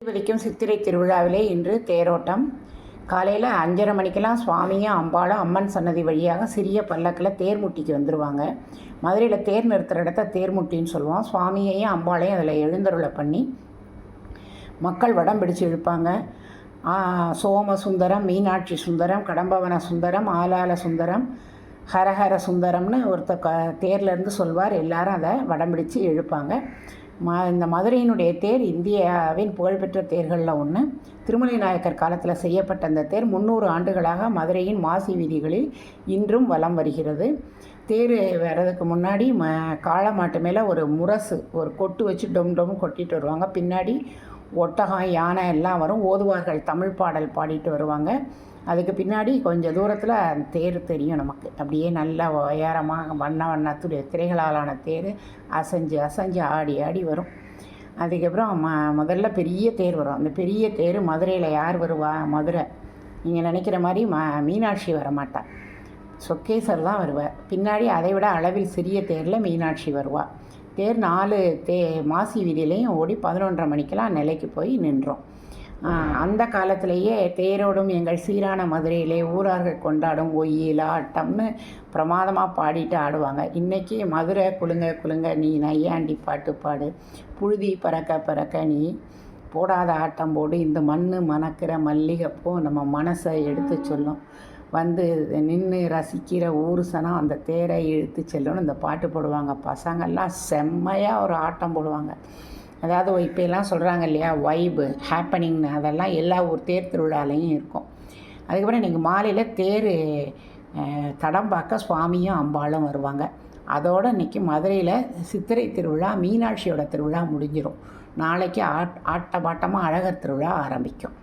வலிக்கும் சித்திரை திருவிழாவிலே இன்று தேரோட்டம். காலையில் 5:30 மணிக்கெல்லாம் சுவாமியும் அம்பாளும் அம்மன் சன்னதி வழியாக சிறிய பல்லக்கில் தேர்முட்டிக்கு வந்துடுவாங்க. மதுரையில் தேர் நிறுத்துகிற இடத்த தேர்முட்டின்னு சொல்லுவோம். சுவாமியையும் அம்பாளையும் அதில் எழுந்தருளை பண்ணி மக்கள் வடம் பிடிச்சு இழுப்பாங்க. சோம சுந்தரம், மீனாட்சி சுந்தரம், கடம்பவன சுந்தரம், ஆலால சுந்தரம், ஹரஹர சுந்தரம்னு தேர்லேருந்து சொல்வார். எல்லாரும் அதை வடம் பிடிச்சு இழுப்பாங்க. இந்த மதுரையினுடைய தேர் இந்தியாவின் புகழ்பெற்ற தேர்களில் ஒன்று. திருமலை நாயக்கர் காலத்தில் செய்யப்பட்ட அந்த தேர் 300 ஆண்டுகளாக மதுரையின் மாசி வீதிகளில் இன்றும் வலம் வருகிறது. தேர் வர்றதுக்கு முன்னாடி காளமாட்டு மேலே ஒரு முரசு, ஒரு கொட்டு வச்சு டொம் கொட்டிட்டு வருவாங்க. பின்னாடி ஒட்டகம், யானை எல்லாம் வரும். ஓதுவார்கள் தமிழ் பாடல் பாடிட்டு வருவாங்க. அதுக்கு பின்னாடி கொஞ்சம் தூரத்தில் தேர் தெரியும் நமக்கு. அப்படியே நல்ல உயரமாக வண்ண திரைகளாலான தேர் அசைஞ்சு ஆடி வரும். அதுக்கப்புறம் முதல்ல பெரிய தேர் வரும். அந்த பெரிய தேர் மதுரையில் யார் வருவா? மதுரை நீங்கள் நினைக்கிற மாதிரி மீனாட்சி வரமாட்டாள், சொக்கேசர் தான் வருவார். பின்னாடி அதை விட அளவில் சிறிய தேரில் மீனாட்சி வருவாள். தேர் 4 மாசி வீதியிலையும் ஓடி 11:30 மணிக்கெல்லாம் நிலைக்கு போய் நின்றோம். அந்த காலத்திலேயே தேரோடும் எங்கள் சீரான மதுரையிலே ஊரார்கள் கொண்டாடும் ஒய்யில் ஆட்டம்னு பிரமாதமாக பாடிட்டு ஆடுவாங்க. இன்றைக்கி மதுரை குலுங்க நீ நையாண்டி பாட்டு பாடு, புழுதி பறக்க நீ போடாத ஆட்டம் போடு, இந்த மணக்கிற மல்லிகைப்பூ நம்ம மனசை எடுத்து சொல்லும், வந்து நின்று ரசிக்கிற ஊர் சனம் அந்த தேரை இழுத்து செல்லணும் இந்த பாட்டு போடுவாங்க. பசங்கள்லாம் செம்மையாக ஒரு ஆட்டம் போடுவாங்க. அதாவது இப்போலாம் சொல்கிறாங்க இல்லையா, வைபு ஹேப்பனிங்னு, அதெல்லாம் எல்லா ஊர் தேர் திருவிழாலையும் இருக்கும். அதுக்கப்புறம் இன்றைக்கி மாலையில் தேர் தடம் பார்க்க சுவாமியும் அம்பாளும் வருவாங்க. அதோடு இன்றைக்கி மதுரையில் சித்திரை திருவிழா, மீனாட்சியோட திருவிழா முடிஞ்சிடும். நாளைக்கு ஆட்டபாட்டமாக அழகர் திருவிழா ஆரம்பிக்கும்.